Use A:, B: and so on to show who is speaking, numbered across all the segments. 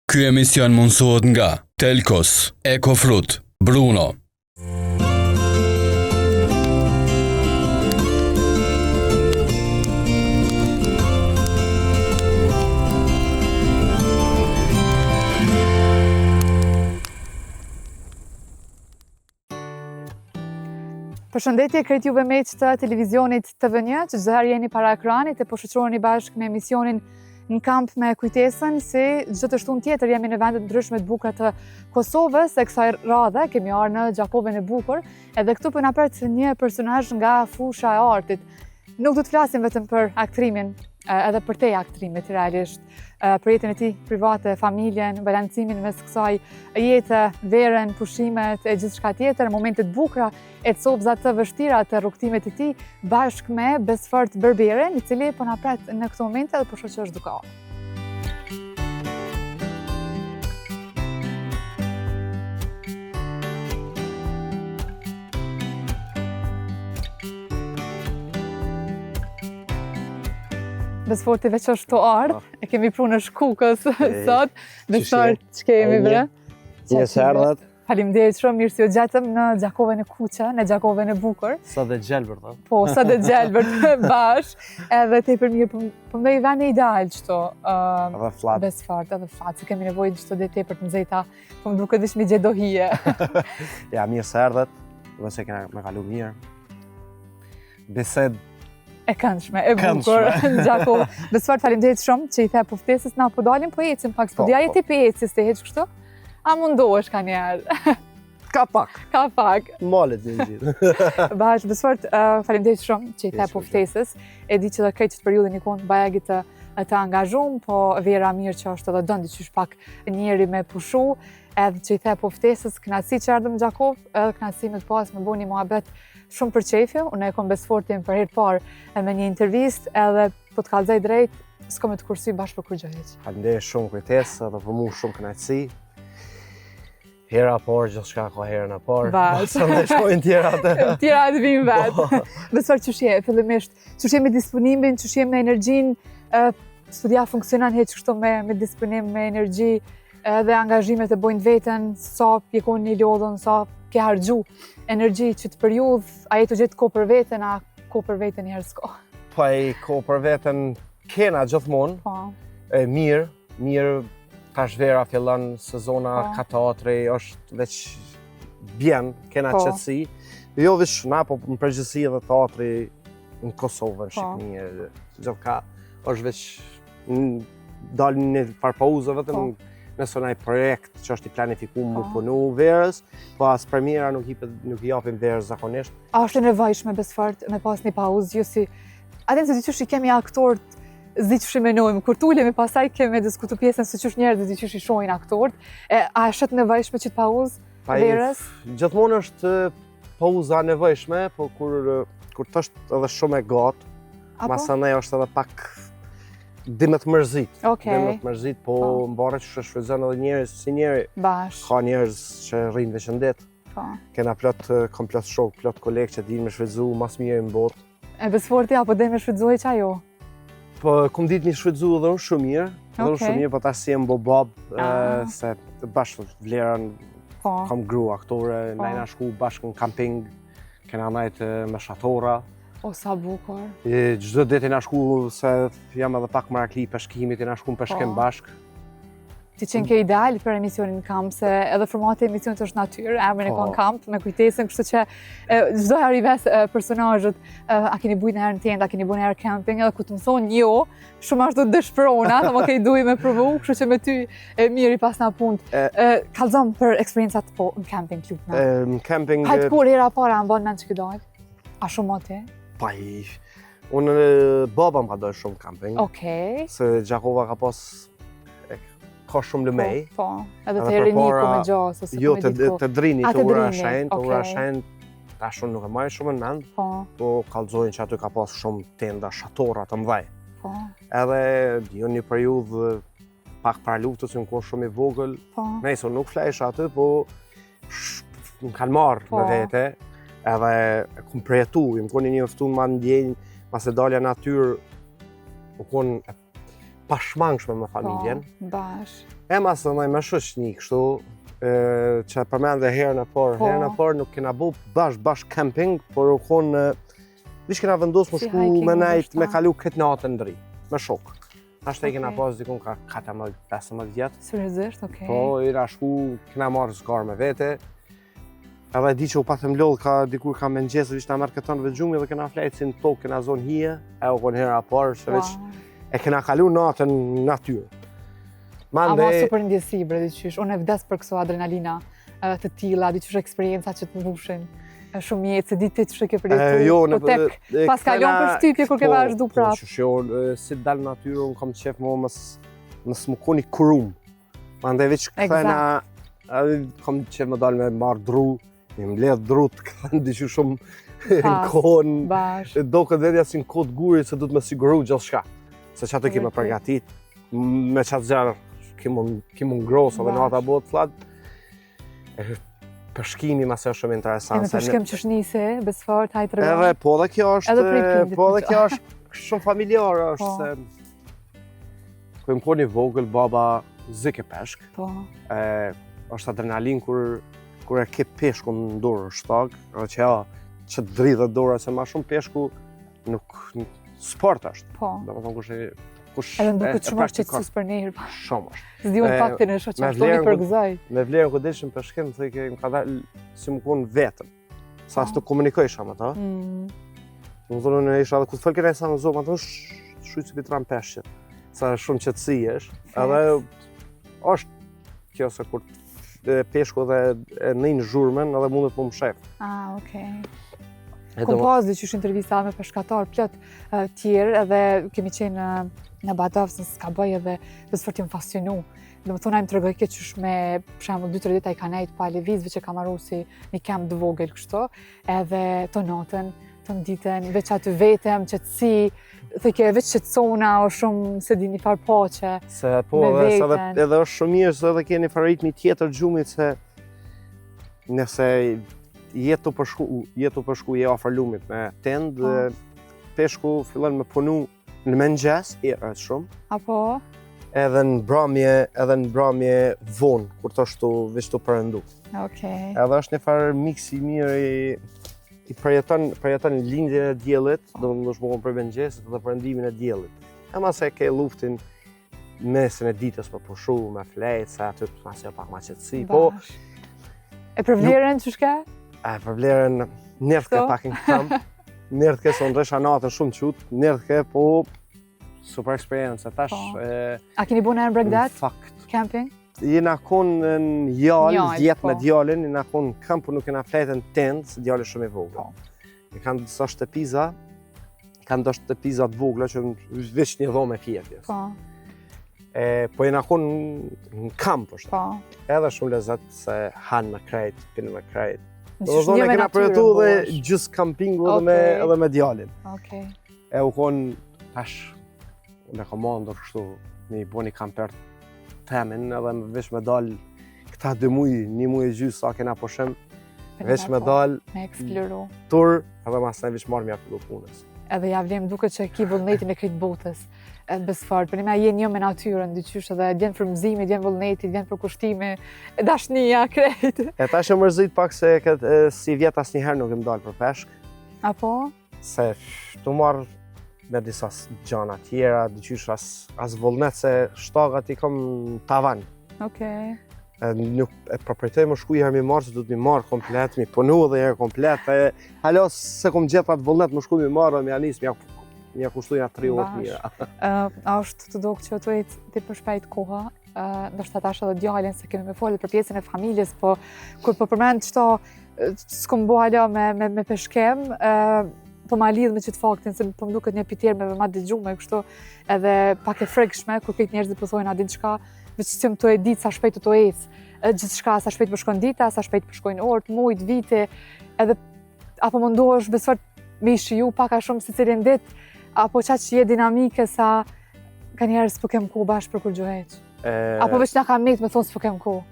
A: Ky emision mundësohet nga Telkos, Ekofrut, Bruno.
B: Përshëndetje krejt juve miq të televizionit TV1, që çdo herë jeni para ekranit e po shoqëroheni bashkë me emisionin Në kamp me kujtesën, si çdo të shtunë tjetër jemi në vende të ndryshme të bukura të Kosovës, e kësaj radhe kemi ardhur në Gjakovën e bukur, edhe këtu po na pret një personazh nga fusha e artit. Nuk do të flasim vetëm për aktrimin, edhe për te aktrimit realisht, për jetën e tij private, familjen, balancimin mes kësaj jete, verën, pushimet e gjithçka tjetër, momentet e bukura e copëzat të vështira të rrugtimet e tij, bashkë me Besfort Berberen, i cili po na pret në këtë moment edhe po shoqërosh duke ardhur. Besforti veç është të ardhë, e kemi pru në Shkukës sot. Besfort, që kemi bre?
C: Mirë ardhët.
B: Faleminderit shumë, mirë si u gjatëm në Gjakovën e kuqe, në Gjakovën e bukur.
C: Sa dhe gjelbër, ta?
B: Po, sa dhe gjelbër bash, edhe tepër mirë, për me i vene ideal qëto.
C: Edhe flat.
B: Besfort, edhe flat, se kemi nevojë qëto dhe tepër të nxehta, po më duke dish me gjedohije.
C: Ja, mirë ardhët, dhe se kena me kalu mirë. Besed
B: e këndshme, e bukur, në Gjakovë. Besfort, faleminderit shumë që i the po ftesës, na po dalim, po ecim pak studia, jeti pe ecjes të heq kështu? A mundohesh ka njerë?
C: Ka pak.
B: Ka pak.
C: Malet në gjithë.
B: Bash, Besfort, faleminderit shumë që i the po ftesës. E di që dhe këtë periudhën i konë bajagit të angazhum, po vera mirë që është edhe dëndi që është pak njeri me pushu, edhe që i the po ftesës, knasi që ardhëm në Gjakovë, edhe knasi me të pas me bo një muhabet shumë për qefjo. Unë e kom Besfortin për herë parë me një intervistë, edhe po të kallëzoj drejt, s'ko me të kursy bashkë për kur gjë heq.
C: Faleminderit shumë kujtesë, edhe për mu shumë kënaqësi. Hera parë, gjithë shka ka herën e parë.
B: Bash.
C: Sa dhe shkojnë tjera atë.
B: Tjera atë vinë vetë. Besfort, qësh je, fillimisht, qësh je me disponimin, qësh je me energjin, studia funksionan heq kështu me disponim, me energji, dhe angazhimet e bojnë veten, sa pjekon një lodhën, sa ke hargju energji që të periudh, a jetu gjithë ko për veten, a ko për veten njërë s'ko?
C: Po e ko për veten kena gjithmonë, mirë, tash vera fillon sezona ka teatri, është veç bjen, kena qetësi. Jo veç na, po në përgjithësi edhe teatri në Kosovë, në Shqipëni, gjithka, është veç dalë një farë pauzë vetëm nëse naj projekt që është i planifikuar mu punu verës, pas premiera nuk i japim verës zakonisht.
B: A është e nevojshme Besfort me pas një pauzë, ju si... Atin se diqysh i kemi aktorët, zdiqysh i menojmë, kur t'ulemi pasaj kemi diskutu pjesën se qysh njerë dhe diqysh i shojnë aktorët, a është e nevojshme që t'pauzë verës?
C: Gjithmonë është pauza nevojshme, po kur t'është edhe shumë e gatë, masanaj është edhe pak dimet mërzit. Dimet mërzit, po mbare që shfryzon edhe njerëz si njeri.
B: Bash.
C: Ka njerëz që rrinë veçëndet. Kena kom plot shok, plot kolegë që dinë me shfryzu mas mirë në botë.
B: E Besforti, apo dhe me shfryzu e qa jo?
C: Po, kom ditë me shfryzu edhe unë shumë mirë. Edhe unë shumë mirë, po ta si e mbo bab, se bashkë vlerën, kam gru aktore, najna shku bashkë në camping, kena najtë me shatora.
B: O, sa bukur.
C: Gjdo dit i na shku, se jam edhe pak marakli peshkimit, i na shku në peshkim bashkë.
B: Ti qenë ke ideal për emisionin kamp, se edhe formati emisionit është natyrë, emrin e kon kamp, me kujtesën, kështu që gjdo herë i ves personazhët, a keni bujt në herë në tjendë, a keni bujt në herë camping, edhe ku të mëson jo, shumë ashtu të dëshpërona, dhe më kej duj me provu, kështu që me ty mirë i pas na punët. Kalzom për eksperiencat po në camping klub na.
C: Në camping...
B: Hajtë kur era para në bënë në që këdojt? A shumë ati?
C: Pa i... Unë baba më ka dojë shumë camping.
B: Okej.
C: Se Gjakova ka pas... ka shumë lëmej.
B: Po, edhe të eriniku me gjosë, ose
C: jo, të drini, të ura shenjë, të ura
B: okej.
C: shenjë, ta shumë nuk e marrë shumë në mend, po kallëzojnë që aty ka pas shumë tenda, shatora të mdhej.
B: Po.
C: Edhe jo një periudhë pak para luftës, në konë shumë i vogël, nejso nuk flesh aty, po më kanë marrë me vete, edhe kom përjetu, më konë një ftun ma ndjenjë, mas e dalja natyrë, më konë pashmangshme me familjen.
B: Bash.
C: Ema së ndaj me shoqni kështu, që përmende herën e parë. Herën e parë nuk kena bu bashk camping, por u konë, vish kena vendosë më shku me nejt me kalu këtë natën ndri, me shok. Ashtë e kena pas dikun ka 14-15 vjetë.
B: Seriozisht, okej.
C: Po, ira shku, kena marrë zgarë me vete. Edhe di që u patëm lodhë ka dikur ka me nxesë, vish na marketonëve gjumi dhe kena flejtë si në tokë, kena zonë hije, e u konë hera parë, që veç e kena kalu natën natyrë.
B: Ama super ndjesi, bre, diqysh. Unë e vdes për këso adrenalina të tilla, diqysh eksperienca që të mbushin. Shumë jetë, se ditë të që ke përjetu, po tek pas kalon për shtypje kur ke vazhdu prapë.
C: Po, si dalë natyrë, unë kam qef më mësë më koni kurum. Mandej veç këthena, kam qef më dalë me marrë dru, me mbledh dru të këthena diqysh shumë në kohën. Do këtë vedja si në kodë gurit se du të me siguru gjithë shka. Se që atë kime përgatit, me qatë zjarë, kimu ngrosë, dhe në ata botë flatë. Përshkimi mas e shumë interesant.
B: E me përshkim që shnise, besfort, hajtë rëgën.
C: Edhe, po dhe kjo është shumë familjarë, është se... Këmë koni vogël, baba zike peshk.
B: Po.
C: është adrenalin kur e ke peshku në dorë, shtag, edhe që ja, që të dridhe dora, se ma shumë peshku nuk sport është.
B: Po.
C: Dhe më thonë kush
B: edhe në duket shumë është qëtësus për nejrë.
C: Shumë është.
B: Zdi unë faktin e shë që ashtoni përgëzaj.
C: Me vlerën këtë deshën për shkim, të më ka dalë si më konë vetëm. Sa së të komunikoj shama ta. Më thonë në isha dhe këtë fëllë kërë e sa në zonë, më thonë shujtë si pitran peshqet. Sa shumë qëtësi është. Edhe është kjo se kur peshku dhe nëjnë zhurmen edhe mundet më shef.
B: Okej. Kom pas dhe qysh intervista me përshkatar plët tjerë edhe kemi qenë në Badovës në Skaboj edhe besfort jam fascinu. Dhe më thonë, ajmë të regoj këtë qysh me, për shemë, 2-3 dita i ka nejtë pa levizve që ka marru si një kamp dë vogël kështu, edhe të natën, të nditën, veç aty vetëm, qëtësi, dhe ke veç qëtësona o shumë se di një farë poqe me vetën.
C: Edhe është shumë mirë se edhe ke një farë ritmi tjetër gjumit se nëse jetu përshku je ofër lumit me tend, peshku fillon me punu në mëngjes, është shumë.
B: Apo?
C: Edhe në bromje vonë, kur të është veç të përëndu.
B: Okej.
C: Edhe është një farë miksi mirë i përjeton lindjen e djelit, do më ndosh më konë për mëngjesit dhe përëndimin e djelit. E ma se ke luftin mesin e ditës për pushu, me flejt, se aty të masja pak ma qëtësi.
B: E për vlerën që shka?
C: Për vlerën nërthke pak në kam. Nërthke se ndresha natën shumë qutë, nërthke po super eksperiencë.
B: A keni bu në e në Bregdat?
C: Fakt.
B: Camping?
C: Jena konë në jallë, vjetë me djallin, jena konë në kamp, nuk jena flejtë në tent, se djallë shumë i vogla. I kanë dësa shtëpiza, të vogla që veç një dhome fjetjes. Po jena konë në kamp është. Edhe shumë lezet se hanë me krejt, pinë me krejt. Do thonë e kena përjetu dhe gjysë kampingu edhe me djallin. E u konë tash, unë e komandër kështu, me i bo një kamper temin edhe veç me dalë këta 2 muj, 1 muj e gjysë sa kena pëshim, veç me dalë
B: me eksploru.
C: Tur, edhe mas ne veç marrë mja fillu punës.
B: Edhe javlem duke që ki vullnetin e krejt botës, besfart, për një me jenë një me natyrën, dyqysh edhe djenë për mëzimi, djenë vullneti, djenë për kushtime, dashnia, krejt. E
C: ta që mërzit pak se si vjet as njëherë nuk im dalë për peshk.
B: Apo?
C: Se të marrë me disa gjana tjera, dyqysh as vullnet se shtagat i kom tavan.
B: Okej.
C: Nuk e përpërtej më shku i herë mi marrë, se du të mi marrë komplet, mi punu dhe herë komplet. Halo se kom gjithë atë vullnet më shku mi marrë dhe mi anis, mi a kushtu nga 3 orë mira.
B: A është të dokë që të ejtë të përshpejt koha, ndështë ta është edhe djallin se kemi me folët për pjesën e familjes, po kur po përmend qëto s'kom bo halo me peshkem, po ma lidh me qëtë faktin, se po më duket një pitjer me ma dëgjume, kështu edhe pak e frekshme, kur këtë njerëzit po thojnë a din qka, veç që më të e ditë sa shpejt të ecë, gjithë shka, sa shpejt përshkojnë dita, sa shpejt përshkojnë orët, mujt, vite, edhe apo më ndohesh besfort me i shiju paka shumë si cilin dit, apo qa që je dinamike sa ka njerës s'po kem ku bashkë për kur gjuheq. Apo veç nga ka met me thonë s'po kem ku.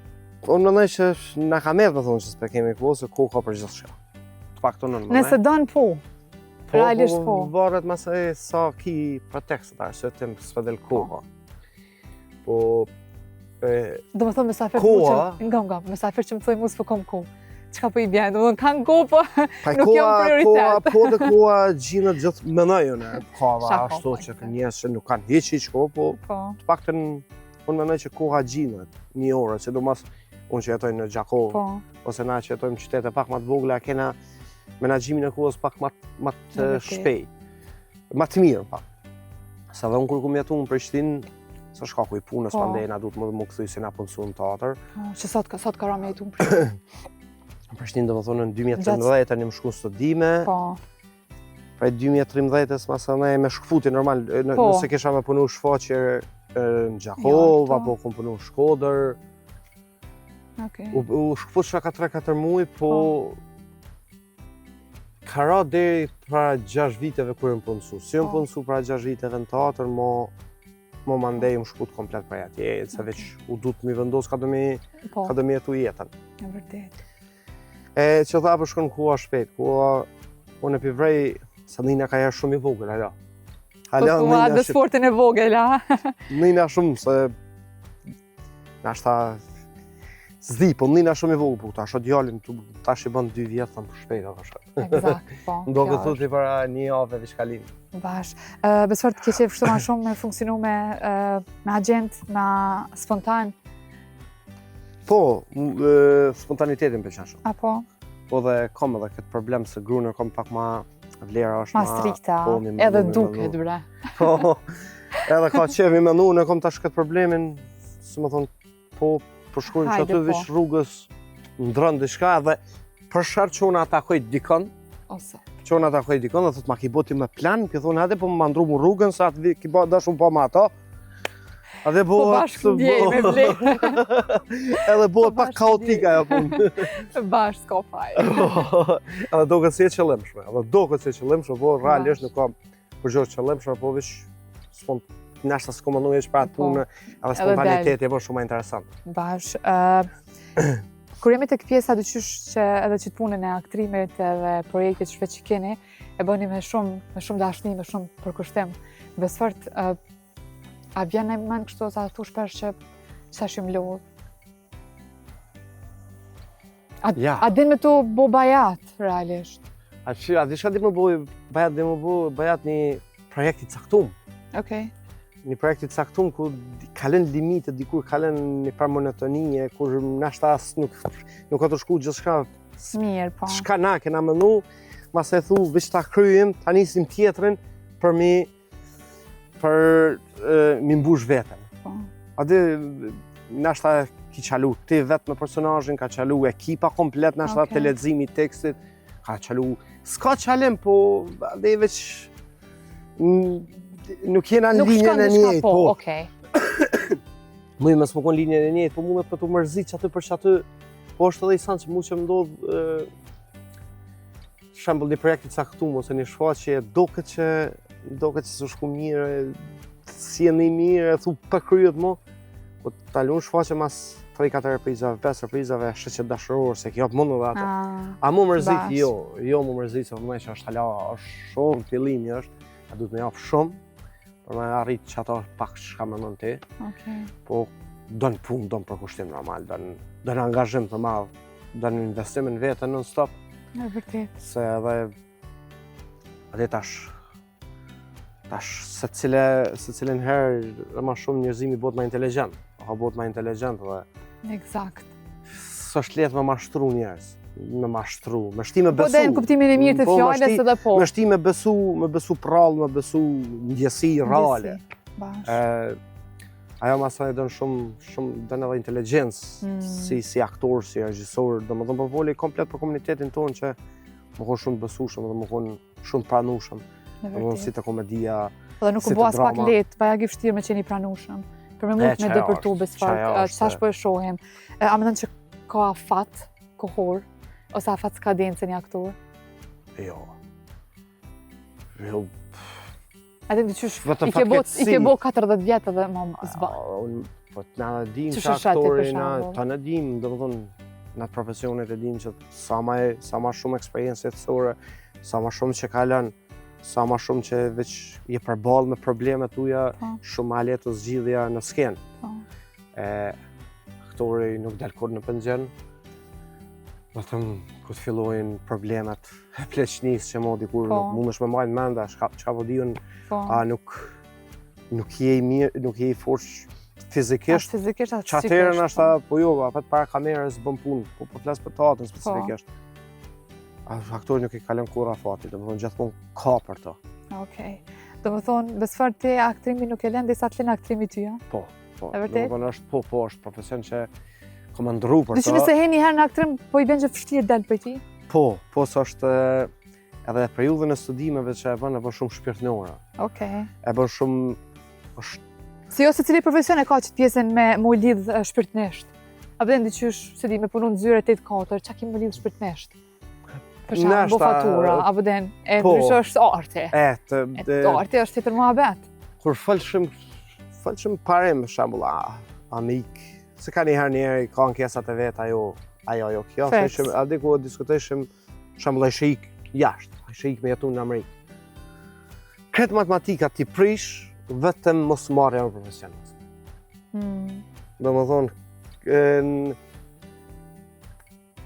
C: Unë mëndoj që nga ka met me thonë që s'po kemi ku, se ku ka për gjithë shka. Të pak të nënë mëndoj.
B: Nëse dënë po, realisht po.
C: Varet mëse sa ki pretekstet, që tim s'po del ku. Po,
B: Do më thonë mesafir
C: koha...
B: Nga, mesafir që më thoi mu s'po kom ko. Qka po i bjen, do më thonë kanë ko, po nuk jam prioritet.
C: Po dhe koha gjinët gjithë menojën e kava, ashtu që njës që nuk kanë heqi qko, po të paktën unë menoj që koha gjinët një orë, që do mas unë që jetoj në Gjakov, ose na që jetojmë qytete pak ma të vogla, kena menaxhimin e kohës pak ma të shpej, ma të mirë pak. Sa dhe unë kur kum jetu në Prishtinë, sa shka ku i punës pandej, na du të më këthuj si na punësu në teatr.
B: Që sot ka ra me jetu në Prishtinë?
C: Në Prishtinë do më thonë në 2013 një më shku studime. Prej 2013 masë me shkëputi normal, nëse kisha me punu shfaqje në Gjakov, apo kum punu në Shkodër. U shkëput shka 3-4 muj, po ka ra deri para 6 viteve kur më punësu. Si më punësu para 6 viteve në teatr, mo mandej më shkut komplet për atje, se veç u du të mi vendos ka do mi jetu jetën.
B: E vërtet.
C: Që tha për shkon koha shpejt, unë e pivrej, sa nina ka jashtë shumë i vogël, hala.
B: Koha dhe sportin e vogël, ha?
C: Nina shumë, se... Nashta... Zdi, po nina shumë i vogël, po ta shë djallin, tash i bënd 2 vjetë, thëmë për shpejt,
B: Exakt, po.
C: Ndo këthu të i para 1 javë dhe shkalim.
B: Bash. Besfort, ke që fështu ma shumë me funksionu me agent, me spontan?
C: Po, spontanitetin pëlqen shumë.
B: Apo?
C: Po dhe kom edhe këtë problem se grunër kom pak ma vlera është
B: ma strikta, edhe duket bre.
C: Po, edhe ka qevi me nu, në kom tash këtë problemin, se më thonë, po, përshkujmë që aty vish rrugës ndrën diçka edhe për shërë që unë atakoj dikon, që unë atakoj dikon dhe thot ma ki boti me plan, ki thonë hade po më mandru mu rrugën sa atë ki dash unë po ma ato.
B: Po bashkë ndjej me vlerë.
C: Edhe bëhet pak kaotika ajo punë.
B: Bashkë s'ka faj.
C: Edhe do këtë si e qëllimshme, po realisht nuk kam përgjohë qëllimshme, po vish nashta s'ko më nujesh për atë punë, edhe spontaniteti e bërë shumë interesant.
B: Bash. Kur jemi të këpjesa dyqysh që edhe që të punën e aktrimit edhe projekte që që keni, e bëni me shumë dashni, me shumë përkushtim. Besfort, a vjen e mënë kështu, sa thu shpesh që sa shumë lodhë? A din me të bo bajat, realisht?
C: A di shka di me bo bajat një projekti caktum. Një projekti caktum ku kalen limite, dikur kalen një par monotonie, kur nashta as nuk ka të shku gjithë shka.
B: Smirë, po.
C: Shka na kena mënu, mas e thu, vish ta kryim, ta nisim tjetrin për mi mbush vetën. Adi, nashta ki qalu ti vetë me personazhin, ka qalu ekipa komplet, nashta të leximi tekstit, ka qalu, s'ka qalim, po adi veç nuk jena në linjën e njëjtë, po. Mu i mësë më konë linjën e njëjtë, po mu me për të mërzit që aty për që aty, po është edhe i sanë që mu që më ndodhë shembull një projekti caktum, ose një shfaqje, doket që së shku mirë, si e një mirë, e thu përkryjët mu, po talun shfaqje mas 3-4 reprizave, 5 reprizave, shqeqet dashëror, se kjo mundu dhe ato. A mu mërzit? Jo mu mërzit, se më që është hala, është shumë fillimi është, a du të me japë shumë, për me arrit që ato pak që ka më nën ti, po do në punë, do në përkushtim normal, do në angazhim të madhë, do në investimin vetën në stop.
B: Në vërtet.
C: Se edhe tash se cilin herë dhe ma shumë njërzimi bëhet ma inteligent, bëhet ma inteligent dhe...
B: Eksakt.
C: Së është letë me mashtru njerës, me mashtru, me shti me besu.
B: Po dhe në kuptimin e mirë të fjallës edhe po.
C: Me shti me besu prallë, me besu ndjesi reale. Ajo masaj dënë shumë, dënë edhe inteligencë, si aktor, si regjisor, dhe më dhëmë përvoli komplet për komunitetin tonë që më konë shumë besushëm dhe më konë shumë pranushëm. Dhe më si të komedia, si të drama.
B: Dhe nuk u bo as pak letë, baja gi vështirë me qeni pranushëm. Për me mund me dëpërtu besfart, sa shpo e shohim. A me dhënë që ka afat kohor, ose afat skadencë një aktor?
C: Jo.
B: A të qysh, i ke bo 40 vjetë dhe ma zba.
C: Po të na dim që aktori, ta në dim, dhe më thonë, në atë profesionet e dim që sa ma shumë eksperiencë jetësore, sa ma shumë që kalën, sa ma shumë që veç je përballë me problemet tuja, shumë ma letë të zgjidhja në skenë. aktori nuk del kur në pëngjen. Do thëmë, ku të fillojnë problemet e pleqnis që mo dikur mu më shme majnë menda, çka po diun, a nuk je mirë, nuk je forç fizikisht.
B: Fizikisht atë
C: që atëherën është po jo, apet para kamerës bën punë, po flas për teatrin specifikisht. Aktori nuk i kalon kurrë afati, domethënë gjithmonë ka për to.
B: Okej. Domethënë, besfar ti aktrimi nuk e lën disa të lën aktrimi ty, ja?
C: Po.
B: E vërtet?
C: Domethënë është është profesion që kam ndru për to.
B: Dyshim se heni herë në aktrim, po i bën që vështirë del për ti?
C: Po s'është edhe periudhën e studimeve që e bën shumë shpirtënore.
B: Okej.
C: E bën shumë
B: Se jo se cili profesion e ka që pjesën me mu lidh shpirtënisht. A bëden diqysh, se di, me punu në zyre 8-4, qa ki më lidh shpirtënisht? Për shumë, bo fatura, a bëden, e ndryshë është arte. Arte është tjetër muhabet.
C: Kur falshëm parim, shambull, amik, se ka njëherë ka ankesat e vetë ajo kjo. A di ku diskuteshim, shambull, a shik jashtë, a shik me jetu në Amerikë. Kretë matematika ti prish, vetëm mos marrja në profesionit. Do më thonë,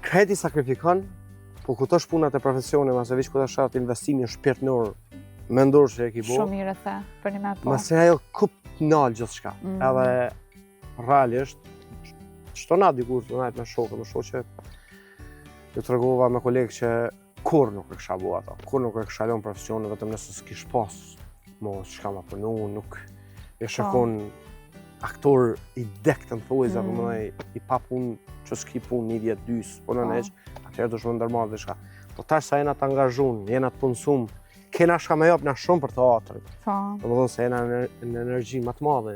C: kreti sakrifikon, po ku të është punat e profesionit, mase vishë ku të është investimin shpirtënor, mendor që e ki bo.
B: Shumë mirë the, për një me po.
C: Mase ajo kup nalë gjithë shka. Edhe realisht, qëto na dikur të najtë me shokë, ju të regova me kolegë që kur nuk e kësha bo ato, kur nuk e kësha lon profesionit, vetëm nëse s'kish pas mos çka ma punu, nuk e shikon aktor i dekt në thojza, po më i pa punë, që s'ki punë 1 vjet 2, po në neq, atëherë du shme ndërmarrë dhe shka. Po tash sa jena të angazhun, jena të punësum, kena shka me jop na shumë për teatrin. Do më thonë se jena në energji më të madhe.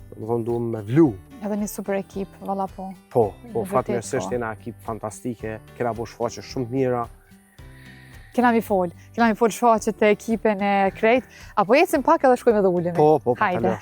C: Do më thonë duhem me vlu.
B: Edhe një super ekip, valla po.
C: Po, fatmirësisht jena ekip fantastike, kena bo shfaqe shumë të mira.
B: Kena mi fol shfaqet të ekipen e krejt, apo ecim pak edhe shkojmë edhe ulemi?
C: Po,
B: hajde.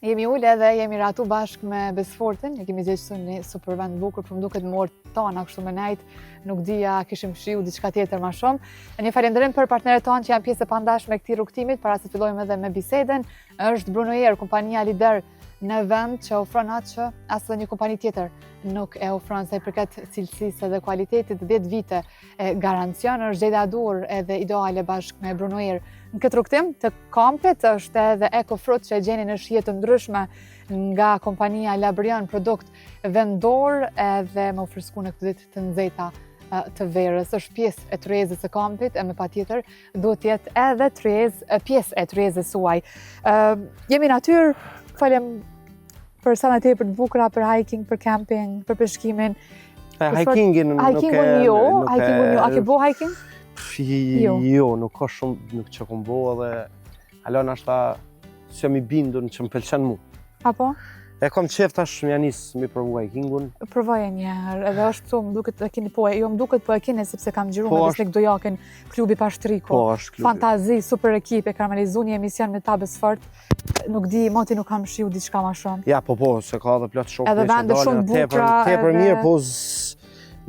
B: Jemi ullë edhe jemi ratu bashkë me Besfortin, e kemi gjeqësu një super vend bukur, për më duket morë tona kështu me nejtë, nuk dija kishim shiu diçka tjetër ma shumë. Një falenderim për partnerët tonë që janë pjesë e pandashme e këtij rrugtimit, para se fillojmë edhe me biseden, është Brunoyer, kompania lider në vend që ofron atë që asë një kompani tjetër nuk e ofron, sa i përket cilësisë dhe kualitetit, 10 vite garancion, është gjeda dur edhe ideale bashkë me Brunoyer. Në këtë rrugtim të kampit është edhe EcoFruit që e gjeni në shije të ndryshme nga kompania Labrion, produkt vendor edhe më ofrësku në këtë ditë të nxehta të verës. Është pjesë e tryezës së kampit e me patjetër duhet të jetë edhe pjesë e tryezës suaj. Jemi natyrë, falem për sa natyrë për të bukura, për hiking, për camping, për peshkimin.
C: Hikingin
B: jo, a ke bo hiking?
C: Jo, nuk ka shumë, nuk që kom bo edhe alon ashta që mi bindur që më pëlqen mu.
B: Apo?
C: E kom qef tash më janis mi provu hikingun.
B: Provoje njerë, edhe është këtu, më duket e keni po, jo më duket po e keni sepse kam gjiru me Bisnik Dojakin, klubi Pashtriko.
C: Po, është klubi.
B: Fantazi, super ekip, e karamelizu një emision me ta Besfort. Nuk di, moti nuk kam shiu diçka ma shumë.
C: Ja, po, se ka dhe plot shokë.
B: Edhe vende shumë bukra.
C: Tepër mirë, po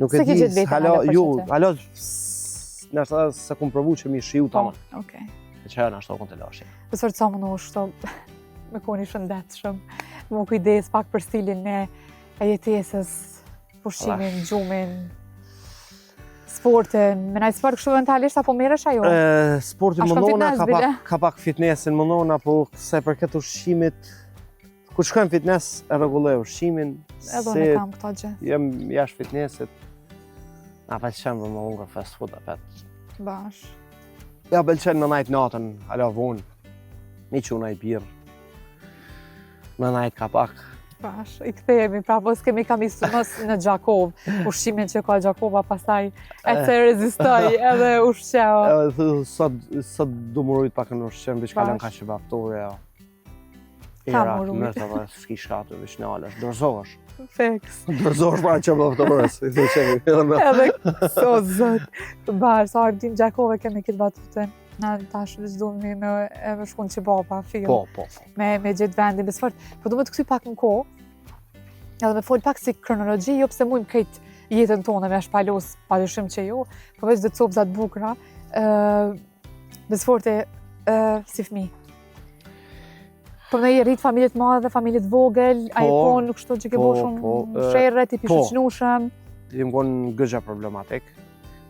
C: nuk e di, halo, nështë se kom provu që mi shiu ta më.
B: Okej.
C: E që në ashtu kon të lashe.
B: Besfort sa më në ushto, me koni shëndet shumë. Më kujdes pak për stilin e jetesës, pushimin, gjumin, sportin. Menaj sport kështu eventualisht apo merresh ajo?
C: Sportin mëndona ka pak fitnessin mëndona, po se për këtë ushqimit, kur shkojmë fitness e rregulloj ushqimin.
B: Edhe unë kam këto gjë.
C: Jem jashtë fitnessit, na pëlqen dhe më unë fast food apet.
B: Bash.
C: Ja pëlqen me najt natën, ala vonë, mi quna i birë. Me najt ka pak.
B: Bash, i kthehemi, pra po s'kemi kam mos në Gjakov, ushqimin që ka Gjakova, pastaj e se rezistoj edhe ushqeo.
C: Sot du më rujt pak në ushqem, bish kalon ka që baftore, era, mërta dhe s'ki shkatu, bish në alesh, dorzohesh.
B: Feks.
C: Dorzohesh pra që baftores, i të qemi.
B: Edhe so zot, bash, sa ardim Gjakove kemi këtë batutën. Na tash vëzduemi me shkun që baba, fill.
C: Po.
B: Me gjithë vendin Besfort. Po du me të këthy pak në kohë. Edhe me fol pak si kronologji, jo pse mujmë këtë jetën tonë me shpalos, padyshim që jo, po veç dhe copëzat bukura, besforte si fëmijë. Po me i rritë familjet madhe, familjet vogël, a i po nuk shto që ke bo shumë sherre, ti pishuqnushëm.
C: Jem konë gëgja problematik.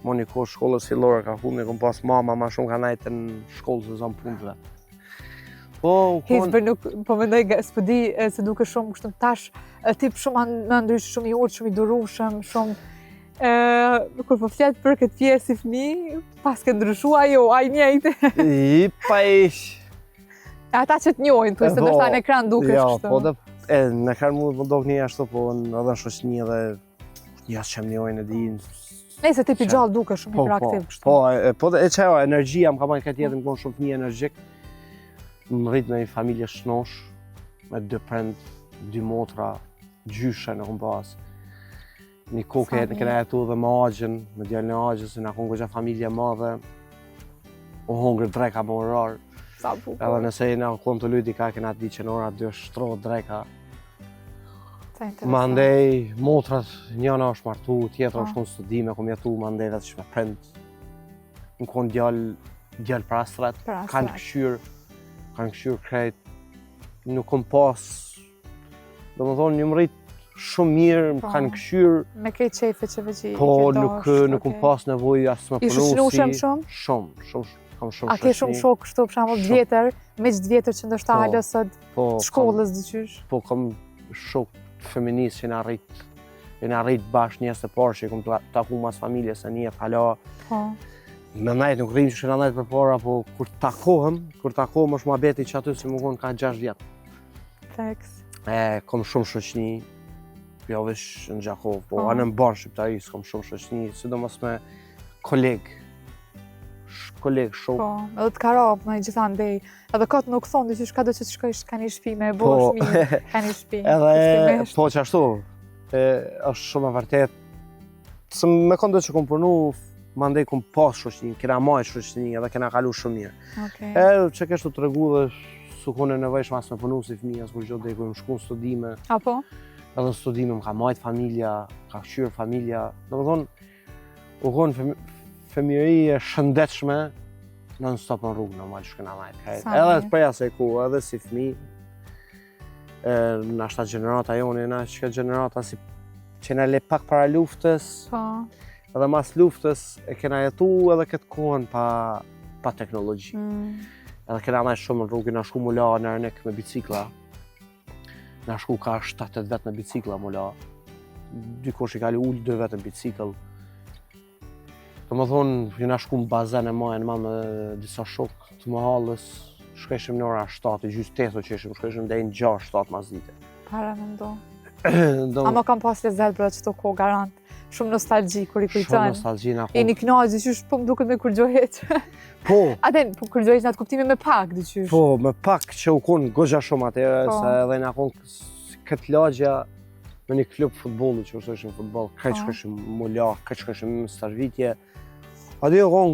C: Mo një kohë shkollës fillore ka humë, kom pas mama ma shumë ka najtë në shkollë se zonë punëve.
B: Hizber nuk, po mendoj, s'pëdi se duke shumë kështu tash, tip shumë më ndryshë, shumë i urtë, shumë i durushëm, shumë... Kur po fletë për këtë pjesë si fëmijë, pas ke ndryshua jo, a i njejtë.
C: I pa ish.
B: Ata që të njojnë, të se nështë në ekran duke kështu.
C: Po dhe, në ekran mu më dok një ashtu, po edhe në shoqëni edhe një asë që më njojnë e dinë.
B: Nëse tipi gjallë duke shumë i praktiv kështu.
C: Po dhe e që ajo, energjia më ka bajnë këtë jetë më konë shumë fëmijë energjik. Më rritë me një familje shnosh, me 2 prend, 2 motra, gjyshe në kom pas. Një koke në këna jetu dhe me agjen, me djallë në agjen, se në konë gëgja familje madhe. O hongër dreka më orar. Edhe nëse në konë të lujti ka këna di që në ora 2 shtro dreka. Ma ndej, motrat, njëna është martu, tjetra është konë studime, kom jetu, ma ndej dhe të shme prend. Në konë djallë prastrat, kanë këshyr krejt, nuk kom pas, do më thonë një më rritë shumë mirë, më kanë këshyr.
B: Me kejt qefe që veqi i
C: po, nuk kom pas nevoj asë me përnusi.
B: I shushnushëm shumë?
C: Shumë, kam shumë
B: A ke shumë shok kështu për shembull vjetër, me që vjetër që ndoshta halë sot shkollës dyqysh?
C: Po, kam shok feminist që në arrit bashkë njës të parë që i kom taku mas familjes e njët hala. Me najtë nuk rrimë që në najtë për para, po kur takohem është ma beti që aty si më konë ka 6 vjetë.
B: Teks.
C: Kom shumë shoqni, jo vesh në Gjakov, po anë në banë shqiptaris, kom shumë shoqni, sidomos me kolegë shok.
B: Po, edhe të karab, në i gjitha ndej, edhe këtë nuk thonë, dyqysh ka do që të shkojsh ka një shpi me bo shmi, ka një shpi.
C: Edhe, po që ashtu, është shumë e vërtet. Se me kondo që kom përnu, ma ndej kom pas shoqni, kena majt shoqni, edhe kena kalu shumë mirë. Që keshtu të regu dhe su kone nevejsh mas me përnu si fëmija, s'kur gjotë dhe i kujmë shku në studime.
B: Apo?
C: Edhe në studime më ka majt familja, ka këshyrë familja. Dhe më thonë, u konë fëmijëri e shëndetshme non-stop në rrugë normal shkëna majtë. Edhe të preja se ku, edhe si fëmi, në ashta gjenerata joni, në që gjenerata si që në le pak para luftës, edhe mas luftës e kena jetu edhe këtë kohën pa teknologji. Edhe kena majtë shumë në rrugë, në shku mula në rënek me bicikla, në shku ka 7-8 vetë në bicikla mula, dykosh i kali ullë 2 vetë në bicikl. Të më thonë, jena shku në bazen e majën ma me disa shokë të më halës, shkeshim në ora 7, gjysë 8 qeshim, shkeshim dhe në 6-7 mas dite.
B: Para me ndo. Ama kam pas lezet bërë që të ko garant. Shumë nostalgji kur i kujtën.
C: Shumë nostalgji në
B: E një knaqë, dyqysh po më duket me kërgjohet.
C: Po.
B: Aten, po kërgjohet në atë kuptime me pak, dyqysh.
C: Po, me pak që u konë gogja shumë atyre, se edhe në konë këtë lagja me një klub futbolu që ursojshim futbol, këtë shkeshim mulla, këtë shkeshim stashvitje. Adi o konë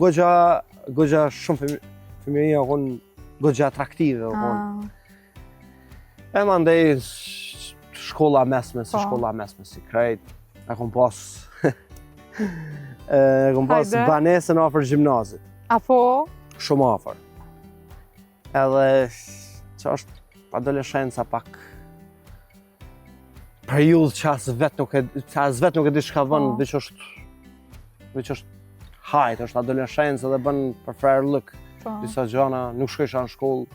C: gogja shumë fëmijëria o konë gogja atraktive o konë. E ma ndej shkolla mesme, si krejt. E kom pas banesën afër gjimnazit.
B: Apo?
C: Shumë afër. Edhe që është adoleshenca pak periudhë që as vetë nuk e di shka vënë, veç është hajt, është adoleshenca dhe bën për frerë lëk. Disa gjana, nuk shkojsha në shkollë,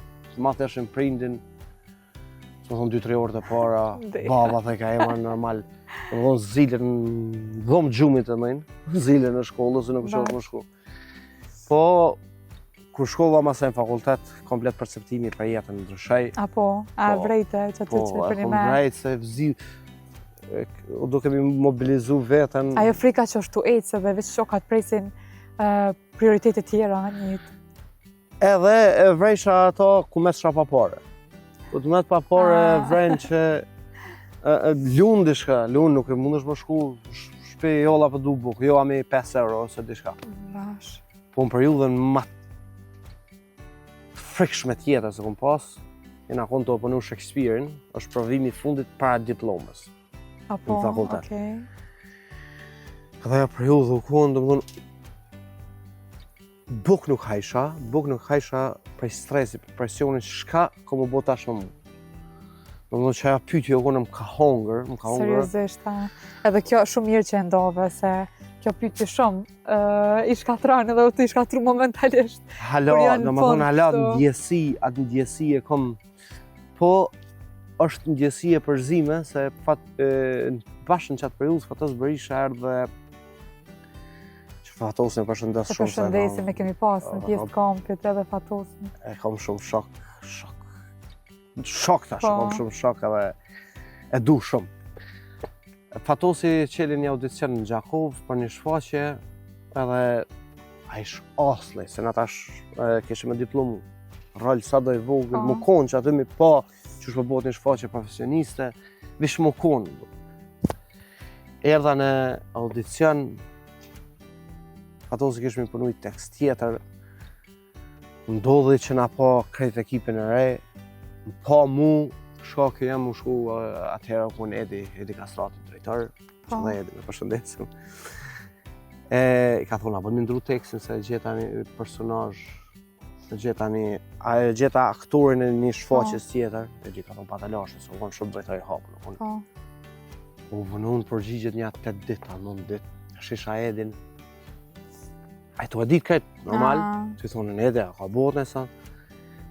C: ma theshin prindin, së më thonë 2-3 orë të para, baba dhe ka ema normal. Më thonë zilën, dhomë gjumit të mëjnë, zilën në shkollë, se nuk është më shku. Po, kur shkolla ma se në fakultet, komplet perceptimi për jetën ndryshej.
B: Apo, a vrejte që të që për një me?
C: Po, vrejtë se vzi, duke mi mobilizu vetën.
B: Ajo frika që është tu ecë dhe veç shokat presin prioritetet tjera njët?
C: Edhe vrejsha ato ku mes shra papare. Ku të met papare vrejnë që lunë dishka, lunë nuk e mund është më shku shpe jolla për du buk, jo ami 5 euro ose dishka. Po në periudhën ma frikshme tjetër se kom pas, jena konë të opënu Shakespeare-in, është provimi fundit para diplomës. në fakultet.
B: Okej.
C: Edhe ajo periudhë u konë, domethënë buk nuk hajsha prej stresit, për presionit, shka ka më bo tash më mu. Domethënë që ajo pyetje u konë më ka hongër.
B: Seriozisht, edhe kjo shumë mirë që e ndove, se kjo pyetje shumë i shkatron edhe u të i shkatru momentalisht.
C: Domethënë hala atë ndjesi e kom, po është ndjesi e përzime, se bashkë në qatë periudhë Fatos Berisha erdhe që Fatosin përshëndes shumë.
B: Përshëndesim e kemi pas në pjesë kampit edhe Fatosin.
C: E kom shumë shok tash, kom shumë shok edhe e du shumë. Fatosi qeli një audicion në Gjakov për një shfaqje edhe a ish asli, se në tash kishim e diplomu rol sa do i vogël, më konë që aty mi pa që shpo bot një shfaqje profesioniste, vish më konë. Erdha në audicion, Fatosi kishmi punu i tekst tjetër, ndodhi që na pa krejt ekipin e re, pa mu, shkaki jam u shku atëherë kun Edi Kastrati, drejtor, që dhe Edi me përshëndesim. I ka thonë, a bëni ndru tekstin se gjeta një personazh, gjeta aktorin e një shfaqjes tjetër, e gjithë ka thonë patalashe, se u konë shumë drejtori hapën. U vënun përgjigjet një 8 ditë, 9 ditë, shisha Edin. A i tu e ditë këtë, normal, që i thonë në Edi, ka bot nësa.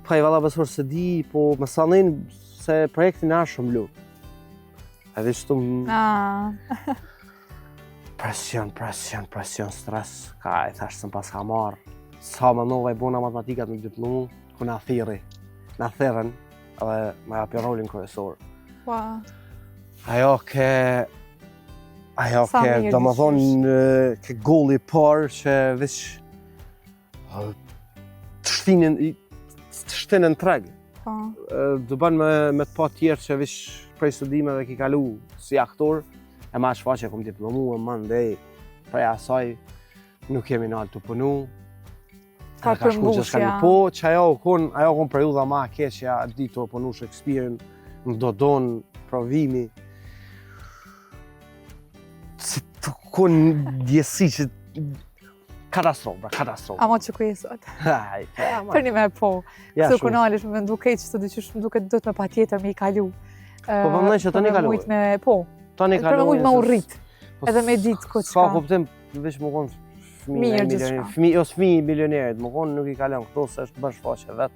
C: Pa i valla besur se di, po më sanin se projektin a shumë lu. E vishë të presion, stres, ka e thashtë së pas ka marrë. Sa më nova i bona matematikat në diplomu, ku na thirën, edhe me api rolin kryesor. Ajo ke, do më thonë, ke golli parë që vish të shtinën treg. Do ban me të pa tjerë që vish prej studimeve ki kalu si aktor, e ma shfaqe kom diplomu, e ma ndej, prej asaj nuk jemi nalë të punu.
B: Ka përmbushja.
C: Po, që ajo kon periudha ma keqja, di të punu Shakespeare-in, në Dodon, provimi. Si të kon djesi që katastrofë.
B: Ama që ku jesot? Për një me po. Këtu kunalish me ndu kejtë që të dyqysh më duke dhët me pa tjetër me i kalu.
C: Po përmëndaj që të një kalu.
B: Po,
C: për me mujtë
B: me u rrit. Edhe me ditë ku qka.
C: Ska kuptim, veç më konë fëmi milionerit, më konë nuk i kalon këto se është bën shfaqe vetë,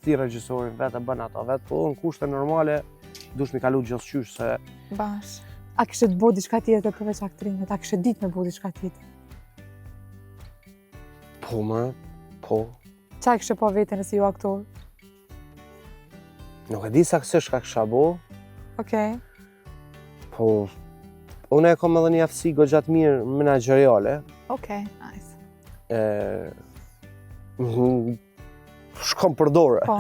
C: ti regjisorin vetë e bën ato vetë, po në kushte normale dush mi kalu gjithë qysh se...
B: Bash. A kështë të bo diçka tjetër përveç aktrimit? A kështë ditë me bo diçka tjetër?
C: Po.
B: Qa kështë po vetën e si ju aktor?
C: Nuk e di saksisht ka kësha bo.
B: Okej.
C: Po, unë e kom edhe një aftësi goxhat mirë menaxheriale.
B: Okej, nice.
C: Shkom për dorë.
B: Po.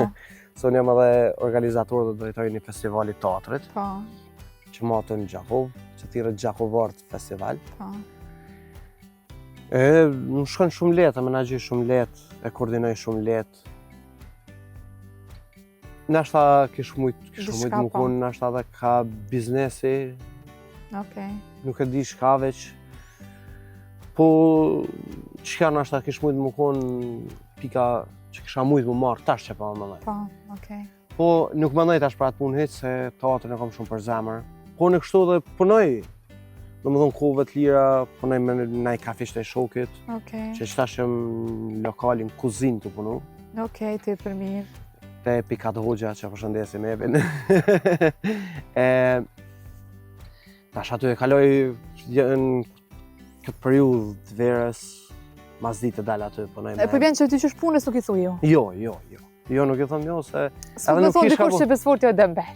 C: Se unë jam edhe organizator dhe drejtori një festivali teatrit.
B: Po.
C: Që matë në Gjakov, që thirët Gjakovart festival.
B: Po.
C: Më shkon shumë letë, e menaxhoj shumë letë, e koordinoj shumë letë. Nashta kish mujt më konë, nashta dhe ka biznesi.
B: Okej.
C: Nuk e di shka veç. Po, qëka nashta kish mujt më konë pika që kisha mujt më marrë tash që pa më mëndoj.
B: Po, okej.
C: Po, nuk mëndoj tash për atë punë hiç, se teatrin e kom shumë për zemër. Po, në kështu dhe punoj. Në më dhënë kohëve të lira, punoj me naj kafisht e shokit.
B: Okej.
C: Që qëtashëm lokalin kuzin të punu.
B: Okej, të i për mirë.
C: Te Pikat Hoxha që përshëndesim Evin. Tash aty e kaloj në këtë periudhë të verës, mas ditë dalë aty punoj me...
B: E për bjen që ty qësh punës nuk i thu jo?
C: Jo, nuk i thëm jo, se...
B: Së më thonë dikur që besfort jo dëmbel.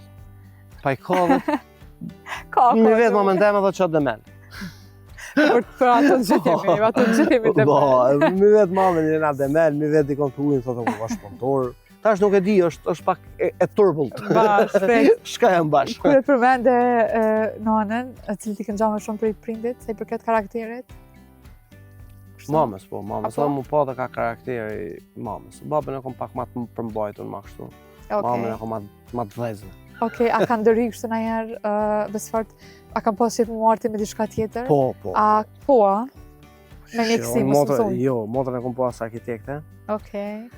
C: Pa i ka dhe... Mi vetë më mendem edhe që dëmbel.
B: Për ato në gjithemi dëmbel.
C: Mi vetë mamën jena dëmbel, mi vetë i konë të ujnë, thotë ku ka shpontor. Tash nuk e di, është pak e turbullt.
B: Bash, frejt.
C: Shka jam bash.
B: Kur e përmende nanën, cilë ti kënë gjame shumë për i prindit, se i përket karakterit?
C: Mamës, po, mamës. Edhe mu pa dhe ka karakteri mamës. Babën e kom pak ma të përmbajtun ma kështu. Mamën e kom ma të dhezme.
B: Okej, a ka ndërhy kështu ndonjëherë Besfart, a kam pas qef mu arti me diçka tjetër?
C: Po.
B: A me mjekësi më mëson?
C: Jo, motrën e kom pas arkitekte.
B: Okej.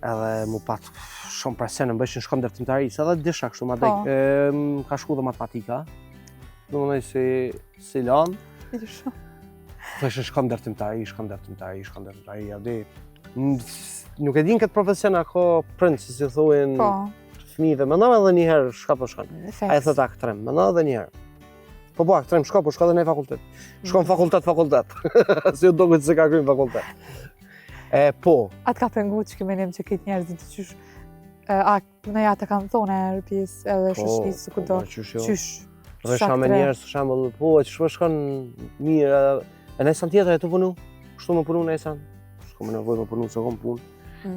C: Edhe mu pat shumë presion në bëshin shkon ndërtimtarisë, edhe disha kështu ma dek. Ka shku dhe matematika. Do më si lanë. Thëshë shkon ndërtimtari, nuk e din këtë profesion ako prëndë, si thuin fëmijëve, më nëve edhe njëherë shka po shkon. A e thët aktrem, më nëve edhe njëherë. Po aktrem, shka dhe ne fakultet. Shkon fakultet. Si u do këtë se ka krymë fakultet. Po.
B: Atë ka pengu që këmenim që këtë njerëzit të qysh, a në ja të kanë thonë e rëpjes edhe shështisë së këto, qysh.
C: Dhe shame njerës, shambëll, po, që shkon mirë, e nëjësan tjetër e të punu, kështu më punu nëjësan, shko më nevoj më punu se kom punë,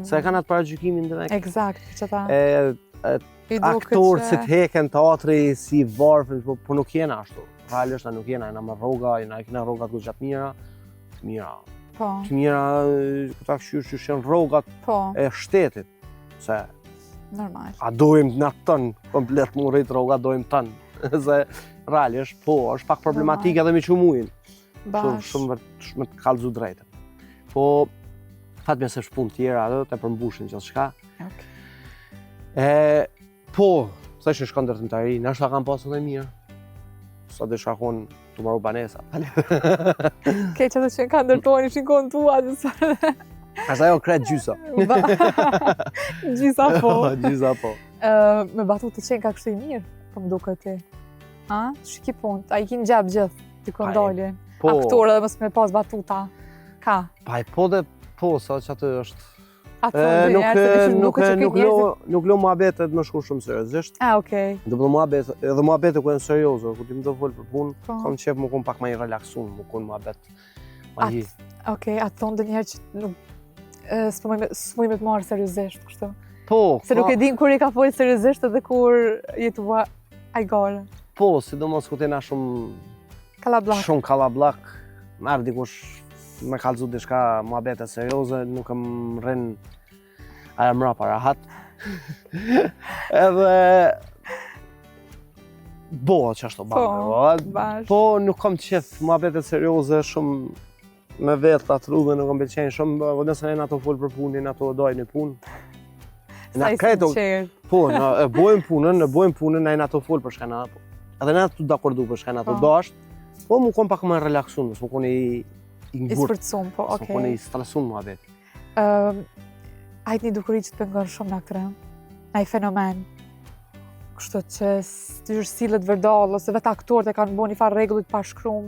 C: se e kanë atë para gjykimin direkt.
B: Eksakt, që ta.
C: Aktorë që të heken teatri si varfën, po nuk jena ashtu, realisht nuk jena, jena me rroga, jena e kena rrogat ku gjatë mira, të mira, këta këshysh që shenë rrogat e shtetit, se
B: normal.
C: A dojmë në tënë, komplet më rritë rrogat, dojmë tënë. Se realisht, po, është pak problematike edhe me që mujnë. Shumë të kalëzu drejtën. Po, fatme se shpun tjera edhe të përmbushin gjithë shka. Po, se që shkon ndërtimtari, nështë ta kam pasë edhe mirë. Sa dhe shakon të maru banesa.
B: Ke që të që ka ndërtojnë, shikon tua, gjithë.
C: Asa jo kretë gjysa.
B: Gjysa po.
C: Gjysa po.
B: Me batu të qenë ka kështu i mirë. Po më duke ti. Shki punë, a i kinë gjabë gjithë, t'i këndolje. Aktorë edhe mësë me pas batuta. Ka.
C: Po, sa që atë është. Nuk lo muhabetet më shku shumë seriozisht.
B: Okej.
C: Do muhabetet, edhe muhabetet ku e në seriozo, ku ti më do folë për punë, kam qef më kun pak ma i relaksun, më kun muhabet.
B: Okej, atë thonë dë njerë që s'muj me të marë seriozisht, kështu.
C: Po.
B: Se nuk e din kur i ka folë seriozisht edhe kur jetu bua ajgare.
C: Po, sidomos ku t'jena shumë kalablak. Merë dikush me kalzu dishka muhabete serioze, nuk më rrinë aja mra para hat. Edhe bo që ashtu banë. Po, nuk kam qef muhabete serioze shumë me vetë atë rrugë, nuk kam pëlqenj shumë, nëse e në ato folë për punin, ato dojnë i punë.
B: Sa i sinqerë.
C: Po, e bojmë punën, e në ato folë për shkena, edhe në ato d'akordu për shkena, ato dasht, po mu kom pak më relaksun, mu kon i ngurt.
B: I sfërtsun, po, okej.
C: Mu kon i stresun mua vetë.
B: Ajt një dukuri që të pëngën shumë në aktorë, në i fenomen. Kështu që të sillet vërdall, ose vetë aktorët e kanë bo një farë regullit pa shkrum.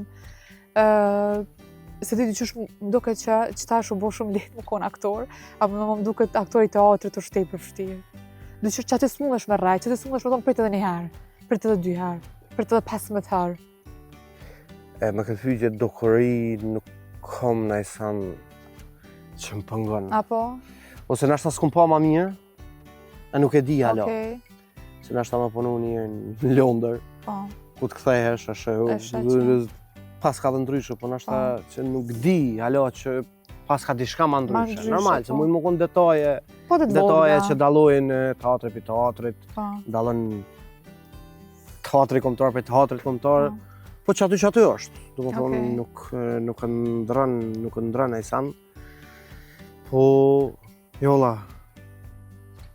B: Se ti qysh më duke që ta është u bo shumë letë më konë aktor, apo më duke aktori teatrit të shtej për fështirë. Dhe që atë s'mundesh me rraj, që atë s'mundesh me thonë prit edhe një herë, prit edhe 2 herë, prit edhe 15 herë.
C: Me këtë fytje dukuri nuk kom në isan që më pëngon.
B: Apo?
C: Ose nashta s'kom pa ma mirë, e nuk e di alo.
B: Okej.
C: Se nashta më punu një në Londër, ku të kthehesh, është pas ka dhe ndryshë, po nashta që nuk di, alo, që pas ka diçka ma ndryshë. Normal, që mujnë më konë detaje që dalojnë teatri për teatrit, dalojnë teatri kombëtar për teatrit kombëtar, po që aty është. Do më thonë, nuk ndrën e sanë, po, jolla,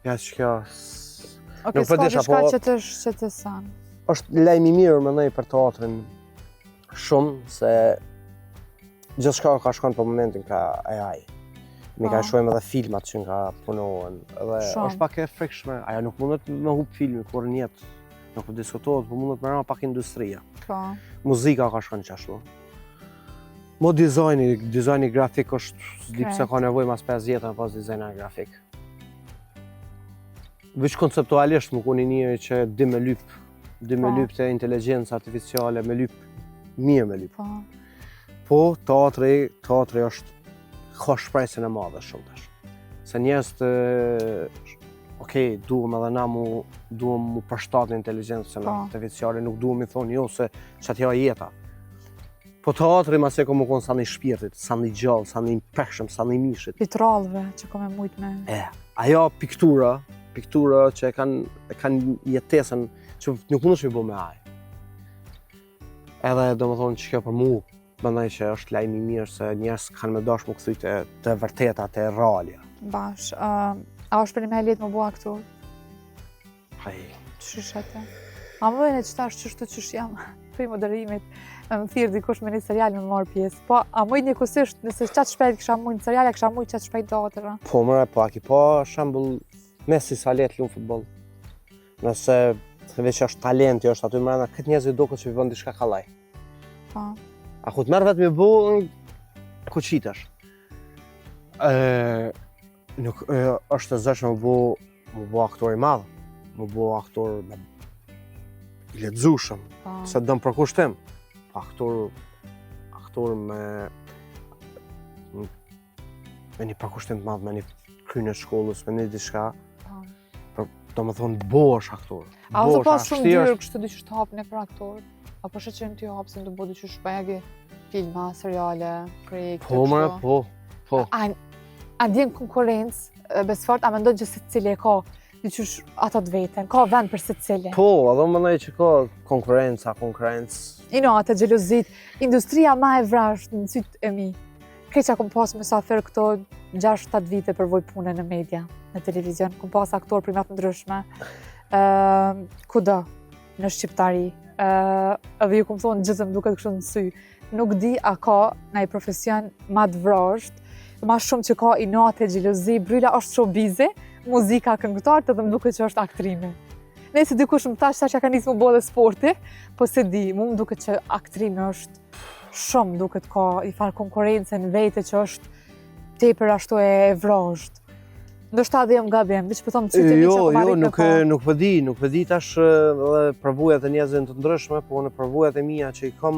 C: ja që kjo...
B: Okej, s'ka diçka që të sanë.
C: është lejmi mirë më nej për teatrin, shumë, se gjithë shka ka shkon për momentin ka AI. Mi ka shojmë edhe filmat që nga punohen, edhe është pak e frikshme, aja nuk mundet me hup filmi, kur njetë nuk për diskutohet, për mundet me rama pak industria. Muzika ka shkon qashtu. Mo dizajni grafik është, s'di pse ka nevoj mas 5 jetën pas dizajna grafik. Veç konceptualisht më koni njëri që di me lyp të inteligencë artificiale, me lyp mirë me lyp. Po, teatri është ka shpresën e madhe shumë tash. Se njerëz okej, duhem edhe na mu përshtat në inteligencën artificiale, nuk duhem i thonë jo se që atja jeta. Po teatri ma se ko më konë sa një shpirtit, sa një gjallë, sa një pekshëm, sa një mishit.
B: Pitrallëve që ko me mujt me...
C: Ajo piktura, piktura që e kanë jetesën që nuk mundesh me bo me aj. Edhe do më thonë që kjo për mu, mendoj që është lajm i mirë se njerëz kanë me dash më kthy të vërteta, të realja.
B: Bash. A është për një me letë më bua aktor?
C: Haj.
B: Qysh atë? A më vjen që tash çështë qysh jam për moderimit, më thirr dikush me një serial me marr pjesë. Po, a më njëkohësisht nëse çat shpejt kisha mund seriale, kisha mund çat shpejt teatër.
C: Po mëre, po aki po shembull Messi sa let luan futboll. Nëse veç është talenti, është aty mbrana, këtë njerëz duket se vën diçka kallaj.
B: Po.
C: A ku të merr vetëm bu ku qitesh. Nuk është të zëshme më bu aktor i madh, më bu aktor i lexueshëm, se dëm për kushtim. Aktor me një përkushtim të madh, me një kryne shkollës, me një diçka. Do më thonë, bo është aktor.
B: A ose pas shumë dyrë kështë të dyqysh të hapën e për aktor? Apo shë që në ty hapësin të bo dyqysh bagi filma, seriale, projekte,
C: po, mëre, po.
B: A ndjen konkurencë, besfart, a me ndonë që se cili e ka dyqysh ato të veten, ka vend për se cili?
C: Po, edhe më nëjë që ka konkurencë.
B: Ino, atë gjelozit, industria ma e vrasht në sytë e mi. Kreqa kom pas me sa thërë këto 6-7 vite përvoj pune në media, në televizion. Kom pas aktor primat ndryshme, kudo, në Shqiptari. Edhe ju kom thonë gjithëm duket kështu në sy. Nuk di a ka në i profesion ma të vrasht, ma shumë që ka inate, gjelozi, bryla është showbizi, muzika, këngëtarët edhe më duket që është aktrimi. Nëse dikush më tash që ka nisë më bo dhe sporti, po se di, mu më duket që aktrimi është shumë duket ka i farë konkurencë në vete që është tepër ashtu e vrasht. Ndoshta dhe jam gabim, veç po them çyti mi që
C: nuk vëdi tash përvojat e njerëzve të ndryshme, po në përvojat e mia që i kam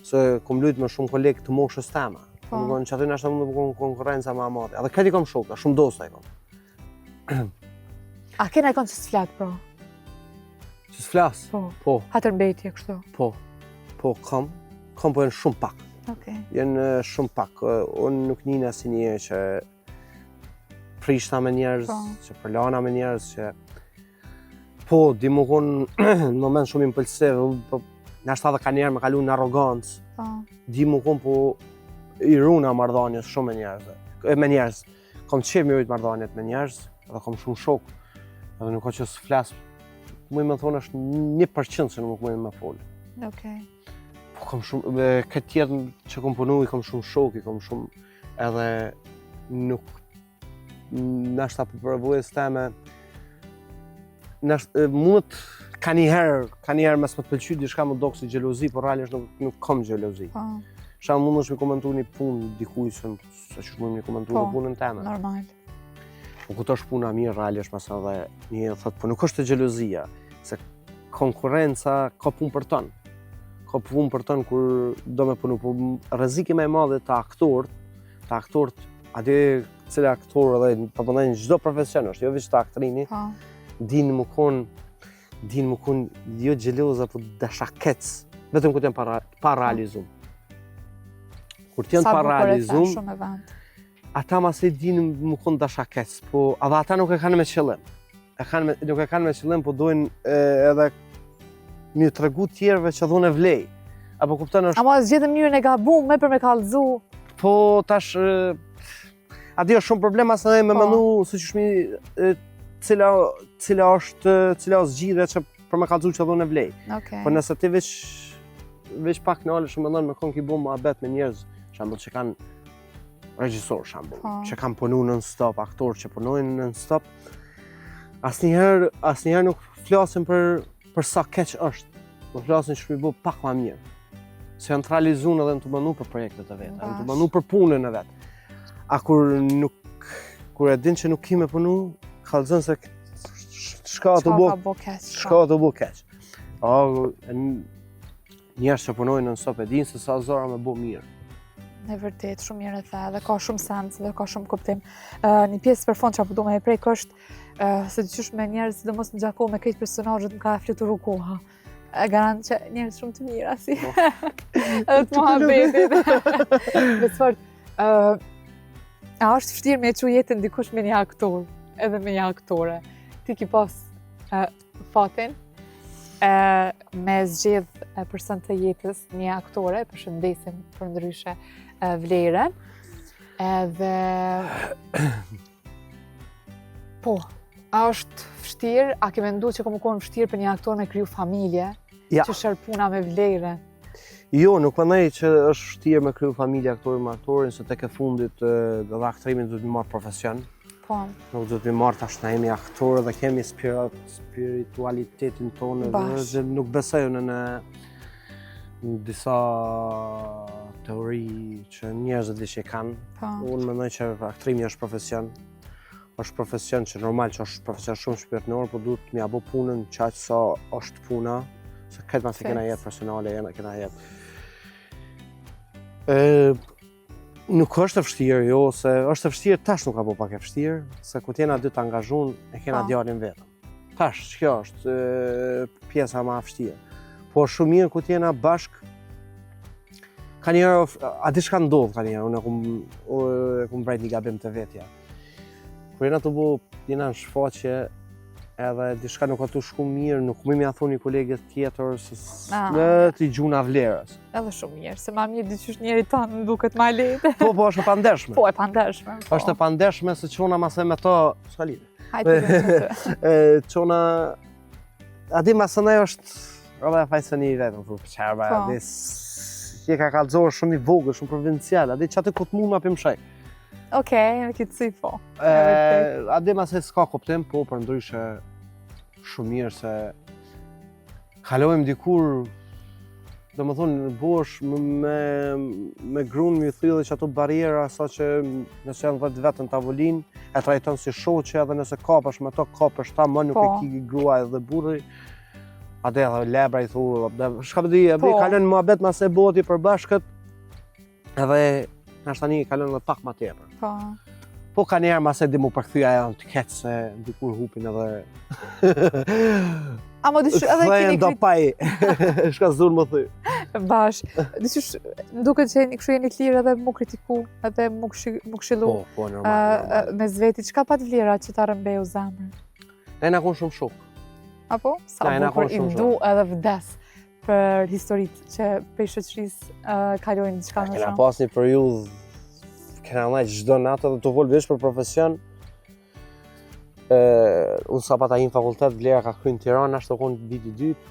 C: se kom luajt me shumë kolegë të moshës teme. Domethënë që aty na është më konkurrenca më e madhe. Edhe këtë i kam shokë, shumë dosta i kam.
B: A kena i kanë që s'flat, pra?
C: Që s'flas? Po.
B: Hatër mbetje, kështu?
C: Po, kam po jenë shumë pak. Jenë shumë pak. Unë nuk njina si një që prishta me njerëz, që përlana me njerëz, që... Po, di më konë në moment shumë impulsiv, nështë edhe ka njerë me kalu në arogancë. Di më konë po i runa marrëdhënies shumë me njerëz. Kam qef me ujtë marrëdhëniet me njerëz, edhe kam shumë shok. Edhe nuk ka që s'flas, muj me thonë është 1% që nuk muj me folë. Po kam shumë, këtë tjetë që kom punu, i kam shumë shok, i kam shumë edhe nuk nashta për përvojës teme, mund ka njëherë mes më të pëlqy diçka më dokë si gjelozi, por realisht nuk kam gjelozi. Shka mund është me komentu një punë dikuj, se që mund me komentu në punën teme.
B: Normal.
C: Po këtë është puna mirë realisht mes edhe një thëtë, po nuk është të gjelozia, se konkurenca ka punë për tënë. Ka punë për tënë kur do me punu, po rreziki më i madh të aktorët, aty cilë aktor edhe përmendojnë çdo profesion është, jo vetëm të aktrini, dinë më konë jo gjeloz apo dashakec, vetëm kur janë pa realizum. Kur të janë pa realizum, ata mas e dinë më konë dashakec, po edhe ata nuk e kanë me qëllim. Nuk e kanë me qëllim, po dojnë edhe një tregu tjerëve që dhune vlej. Apo kupton është...
B: Ama zgjedhëm mënyrën e gabuar me për me kallëzu.
C: Po tash aty është shumë problem as edhe me mendu siç është cila është zgjidhja që për me kallëzu që dhune vlej. Po nëse ti veç pak nalesh mendon me kon ki bom mohabet me njerëz, shembull që kanë regjisor shembull, që kanë punu non-stop, aktor që punojnë non-stop, asnjëherë nuk flasin për sa keq është. Më flasin që shpibu pak ma mirë. Se janë të realizun edhe në të mënu për projektet e vetë, në të mënu për punën e vetë. A kur e din që nuk ki me punu, kallëzën se shka të bu keq. Njerës që punojnë në nësop e din se sa zora me bu mirë.
B: Në vërtet, shumë mirë e the, dhe ka shumë sens, dhe ka shumë kuptim. Një pjesë për fond që apo du me e prejk është se të qysh me njerës, dhe mos në gjako me këtë personajët më ka fluturu koha. E garantë që njerës shumë të mirë, asi. Edhe të mohabetit. Besfort, a është vështirë me e që jetën dikush me një aktor? edhe me një aktore. Ti ki pas fatin me zgjedh përson të jetës një aktore, përshëndesim për ndryshe Vlerën. Edhe po, a është vështirë, a ke menduar që ka më qenë vështirë për një aktor me kriju familje, që shërpuna me Vlerën?
C: Jo, nuk mendoj që është vështirë me kriju familje aktorin me aktorin, se tek e fundit dhe aktrimin duhet të marrë profesion.
B: Po.
C: Nuk duhet të marrë tash na jemi aktorë dhe kemi spiritualitetin tonë dhe nuk besoj në disa teori që njerëzit që kanë. Unë mendoj që aktrimi është profesion. Është profesion që normal që është profesion shumë shpirtëror, por duhet m'ia bë punën qaq sa është puna, se këtë mas e kena jetë personale, kena jetë. Nuk është e vështirë, jo, se është e vështirë, tash nuk ka bo pak e vështirë, se ku t'jena dy të angazhun, e kena djalin vetëm. Tash, kjo është pjesa ma vështirë. Po shumë mirë ku t'jena bashk, ka njerë, a di shka ndodhë ka njerë, unë e kum brejt një gabim të vetja. Kur jena të bo, jena në shfaqje, edhe diçka nuk ka të shku mirë, nuk më mja thonë një kolegët tjetër, se t'i gjuna Vlerës.
B: Edhe shumë mirë, se ma mirë diqysh njeri tanë në duket ma lehtë.
C: Po, është e pandeshme.
B: Po, e pandeshme.
C: Është e pandeshme, se qona mase me to, s'ka lidhe.
B: Hajtë të të.
C: Qona, adi mase ne është, rrëve e fajse një vetëm, përqerba, adi që ka kalëzorë shumë i vogë, shumë provincial, adi që atë këtë mu ma pëmshaj.
B: Okej, në këtë si po.
C: Adi mase s'ka koptim, po për ndryshe shumë mirë se kalojmë dikur, do më thonë, bosh me grunë më thyrë që ato barjera, sa që nëse janë vetën tavolin, e trajton si shoqe edhe nëse kapesh me to, kapesh ta, më nuk e ki grua edhe burri. Ade edhe lebra i thurë, shka përdi, kalon më abet mas e boti për bashkët, edhe nështë tani kalon dhe pak ma tepër. Po ka njerë mas e di mu përkthyja janë të ketë se dikur hupin edhe...
B: A më dyshë edhe keni
C: do paj, shka zdur më thuj.
B: Bash, dyshë duket që jeni klirë edhe mu kritiku, edhe mu këshilu me zveti. Qka pat Vlera që ta rëmbeu zemrën?
C: Ne na konë shumë shok.
B: Apo? Sa bukur i du edhe vdes për historit që prej shoqërisë kalojnë diçka në shumë.
C: Kena pas një periudhë, kena nëjtë gjdo natë dhe të volë vesh për profesion. Unë sa pata hinë fakultet, Vlera ka kryin Tiranë, ashtë të konë viti dytë.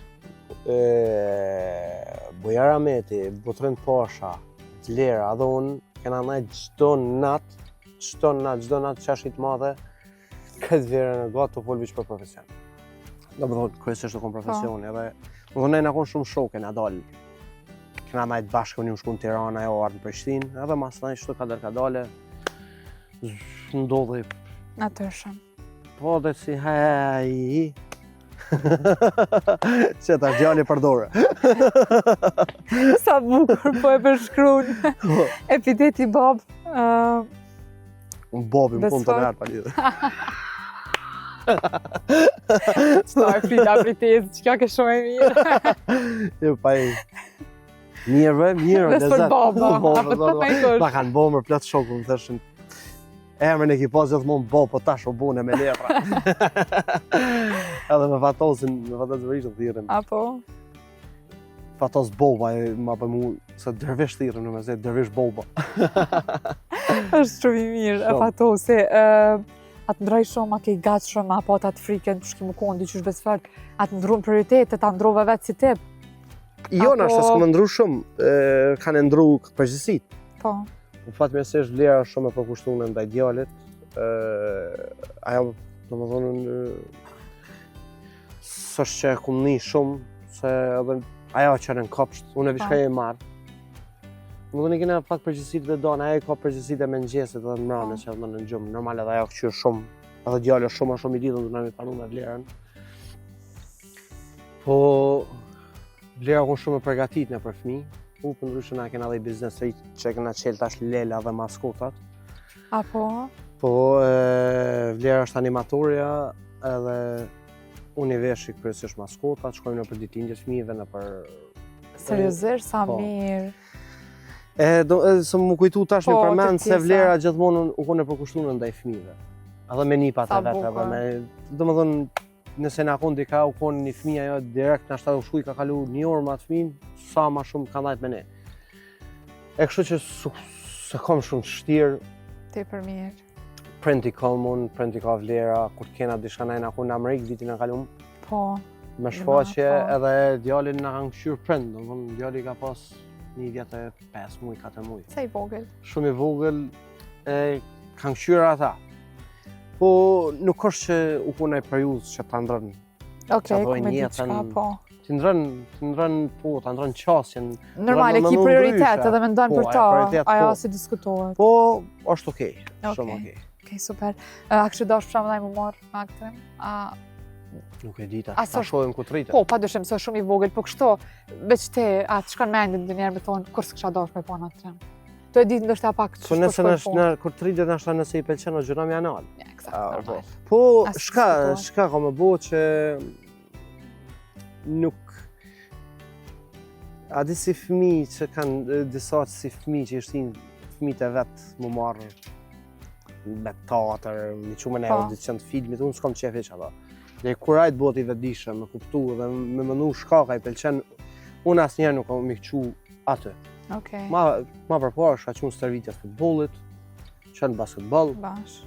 C: Bojara Meti, Botrin Pasha, Vlera, edhe unë kena nëjtë gjdo natë qashit madhe, këtë vjerë në gatë të volë vesh për profesion. Do më thonë, kryesisht të konë profesioni, edhe më thonë nejnë akon shumë shoke në dalë. Kena najtë bashkë një më shku në Tirana, ajo arë në Prishtinë, edhe mas najtë shtu ka dale, ndodhi.
B: Në tërshëm.
C: Po dhe si hej, që ta gjali përdore.
B: Sa bukur po e përshkruan. Epiteti Bob.
C: Unë Bobi më punë të nërë pa lidhe.
B: Qëta e frita pritezë, që kjo ke shumë e mirë.
C: Jo, pa i... Mirë,
B: lezet. Dhe së për Boba,
C: ma kanë bo më plët shokë, më thëshin. Emrën e ki pas gjithmonë bo, po tash o bune me letra. Edhe me fatosin, me fatos vërishtë të thirën.
B: Apo?
C: Fatos Boba, ma për mu, se dërvesh thirën, në me zetë, dërvesh Boba.
B: është shumë i mirë, e fatosi. Atë ndroj shumë, a ke i gatë shumë, apo atë friken, përshki më konë, dyqysh besfert, atë ndru në prioritetet, atë ndrove vetë si tip.
C: Jo, nështë s'ku më ndru shumë, kanë ndru përgjësit.
B: Po.
C: Po fatë mesesht Vlera shumë e përkushtunë ndaj djallit. Ajo, do më thonë, s'është që e kumë një shumë, se ajo që në kopsht, unë e vishka e marë. Më dhënë i kena pak përgjësit dhe donë, ajo ka përgjësit e mengjesit dhe në mrane që edhe në gjumë. Normal edhe ajo këqyrë shumë, edhe djallë shumë i lidhën dhe në mi panu me Vlerën. Po, Vlera ku shumë e përgatit në për fmi. Për ndryshë na kena dhe i biznes që kena qelë tash lela dhe maskotat.
B: Apo?
C: Po, Vlera është animatorja edhe unë i veshi kryesisht maskotat, shkojmë në për ditindjes fëmijëve në për...
B: Seriozisht, sa mirë.
C: Se më kujtu tash një përmend se Vlera gjithmonë u kone përkushtunë ndaj fëmijëve. Edhe me nipat e vetë. Do më thënë, nëse na konë dika u konë një fëmija jo direkt në ashtë u shkuj ka kalu një orë ma të fëmin, sa ma shumë ka ndajt me ne. E kështu që se kom shumë të shtirë.
B: Te për mirë.
C: Prenti kalmun, prenti ka vlera, kur të kena dishka najna konë në Amerikë vitin e kalum.
B: Po.
C: Me shfaqe edhe djalin na kanë këshyrë prend, do më djali ka pas 1 vjet e 5 muj, 4 muj.
B: Sa i vogël?
C: Shumë i vogël, kanë këshyrë ata. Po nuk është që u punaj periudhë që ta ndrën.
B: Okej, ku me diçka, po.
C: Ti ndrën po, ta ndrën qasjen.
B: Normal, e ki prioritet edhe me ndonë për ta, ajo si diskutohet.
C: Po, është okej, shumë okej.
B: Okej, super. A kështë dosh për shumë dhe mu morë me aktorin?
C: Nuk e dita, ta shohim ku të rritë.
B: Po, pa dëshim, se shumë i vogël, po kështu, veç te, atë shkon mendin dë njerë me thonë, kur s'kësha dosh me po në aktorin? To e ditë ndështë pak që shko shkoj po.
C: Kur të rritë nështë nëse i pelqen o gjëna me anal.
B: Eksakt, normal.
C: Po, shka ka me bo që nuk... A di si fëmi që kanë, disa si fëmi që ishtin fëmit e vetë më marrë me teatr, me qume në audicion të filmit, unë s'kom qef që ata. Dhe kur ajtë boti vetëdijshëm, me kuptu dhe me mënu shka ka i pelqen, unë asë njerë nuk kam me këqu atë. Ma përpara shka që unë stërvitja futbolit, qënë basketbol.
B: Bash.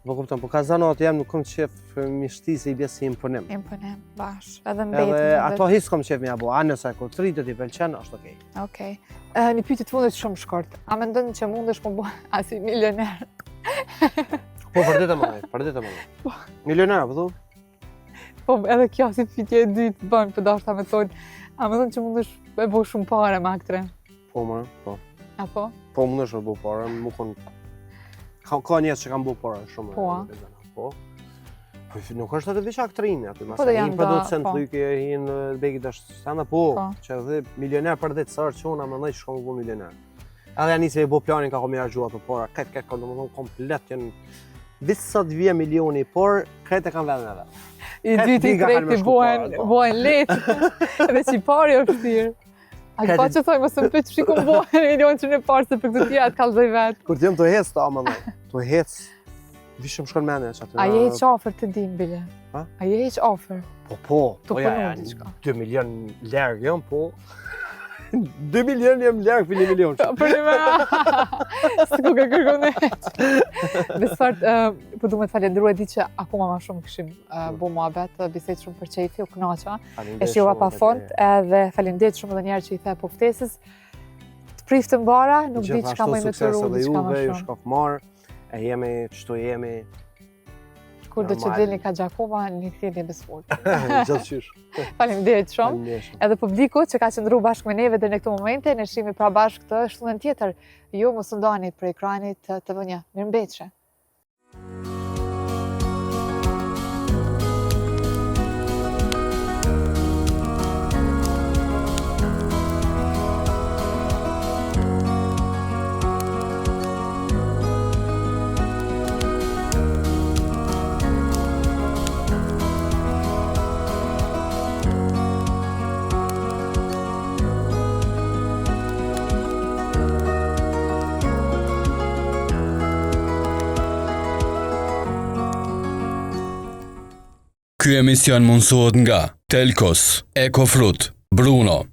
C: Po kupton, po ka zanat jam nuk kom qef mishti se i bjes si imponim.
B: Imponim, bash. Edhe mbetë.
C: Edhe ato hisë kom qef me abo, a nëse kur të rritet i pelqen, është okej.
B: Okej. Një pyetje të fundit shumë shkort. A mendon që mundesh më bo asi milioner?
C: Po, për ditë më dhej. Milioner, po thu?
B: Po, edhe kjo si pyetje e dytë bën, për dashta me thonë. A mendon që mundesh me bo shumë pare me aktorin?
C: Po, më, po.
B: A po?
C: Po, mundesh me bo pare, më konë... Ka njerëz që kanë bo pare shumë. Po. Po, nuk është atë veç aktorini aty, masa hinë producent lyke, hinë begit është sana, po, që dhe milioner për ditë sërë që unë amëndoj që shkonë bu milioner. Edhe janë njëse i bo planin ka komi argjua për para, këtë ka do më thonë komplet, janë visat vje milioni, por këtë e kanë vedën edhe.
B: I dyti i krejti bojnë letë, edhe që i pari është tirë. A që pa që thoi, mësë më pëtë shikon bojnë milion që në parë se për këtë tjetë kalzoj vetë.
C: Kur t'jem të hecë të amëndoj, të hecë, vishëm shkon mene që atë.
B: A je heq ofër të dim, bile? A je heq ofër?
C: Po, janë 2 milion lërgë jam, po. 2 milion jam lërgë për 1 milion që.
B: Për një me, së ku ka kërkonet. Besfart, po du me të falendru e di që akuma ma shumë këshim bu muhabet, bisejt shumë për qefi, u kënaqa. E shjova pa fond, edhe falendet shumë dhe njerë që i the poftesës. Të priftë mbara, nuk di që ka më i me të ru, di që ka më shumë.
C: Shkof marë, e jemi, qështu jemi.
B: Kur do që dilni ka Gjakova, një këtjeni e besfort.
C: Gjithëqysh.
B: Faleminderit shumë. Edhe publiku që ka qëndru bashkë me neve dhe në këto momente, në shimi pra bashkë të shtunën tjetër. Ju mos ndani për ekranit të TV1. Mirëmbëjtje.
A: Ky emision mundësohet nga Telkos, Ecofruit, Bruno,